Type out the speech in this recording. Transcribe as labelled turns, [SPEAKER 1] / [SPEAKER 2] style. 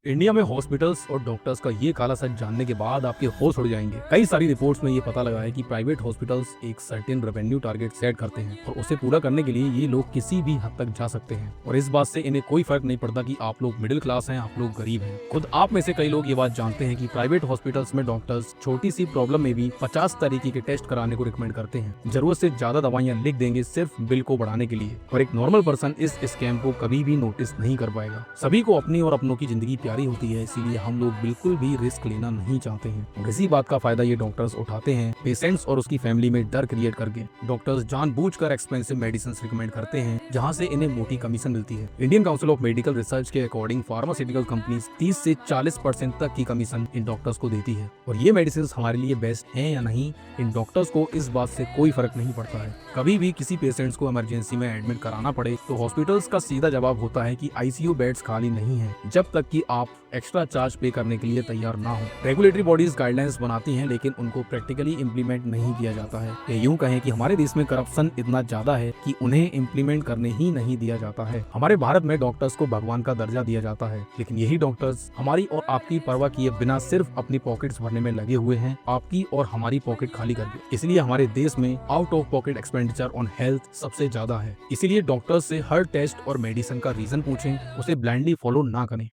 [SPEAKER 1] India में hospitals और doctors का ये काला सच जानने के बाद आपके होश उड़ जाएंगे। कई सारी रिपोर्ट्स में ये पता लगा है कि प्राइवेट हॉस्पिटल्स एक सर्टेन रेवेन्यू टारगेट सेट करते हैं और उसे पूरा करने के लिए ये लोग किसी भी हद तक जा सकते हैं और इस बात से इन्हें कोई फर्क नहीं पड़ता कि आप लोग मिडिल क्लास हैं, आप लोग गरीब हैं। खुद आप में से कई लोग ये बात जानते हैं कि प्राइवेट हॉस्पिटल्स में डॉक्टर्स छोटी सी प्रॉब्लम में भी 50 तरीके के टेस्ट कराने को रिकमेंड करते हैं, जरूरत से ज्यादा दवाइयां लिख देंगे सिर्फ बिल को बढ़ाने के लिए। और एक नॉर्मल पर्सन इस स्कैम को कभी भी नोटिस नहीं कर पाएगा। सभी को अपनी और अपनों की जिंदगी प्यारी होती है, इसीलिए हम लोग बिल्कुल भी रिस्क लेना नहीं चाहते हैं और इसी बात का फायदा ये डॉक्टर्स उठाते हैं, पेशेंट्स और उसकी फैमिली में डर क्रिएट करके। डॉक्टर्स जानबूझकर एक्सपेंसिव मेडिसिन रिकमेंड करते हैं जहां से इन्हें मोटी कमीशन मिलती है। Indian council of medical research के अकॉर्डिंग फार्मास्यूटिकल कंपनीज 30 से 40% तक की कमीशन इन डॉक्टर्स को देती है और ये मेडिसिन हमारे लिए बेस्ट हैं या नहीं, इन डॉक्टर्स को इस बात से कोई फर्क नहीं पड़ता है। कभी भी किसी पेशेंट्स को इमरजेंसी में एडमिट कराना पड़े तो हॉस्पिटल्स का सीधा जवाब होता है कि आईसीयू बेड्स खाली नहीं है जब तक कि आप एक्स्ट्रा चार्ज पे करने के लिए तैयार ना हो। रेगुलेटरी बॉडीज गाइडलाइंस बनाती हैं लेकिन उनको प्रैक्टिकली इम्प्लीमेंट नहीं किया जाता है। ये यूं कहें कि हमारे देश में करप्शन इतना ज्यादा है कि उन्हें इम्प्लीमेंट करने ही नहीं दिया जाता है। हमारे भारत में डॉक्टर्स को भगवान का दर्जा दिया जाता है, लेकिन यही डॉक्टर्स हमारी और आपकी परवाह किए बिना सिर्फ अपनी पॉकेट्स भरने में लगे हुए हैं, आपकी और हमारी पॉकेट खाली करके। इसलिए हमारे देश में out of pocket expenditure on health सबसे ज्यादा है। इसीलिए डॉक्टर्स से हर टेस्ट और मेडिसिन का रीजन पूछें, उसे ब्लाइंडली फॉलो ना करें।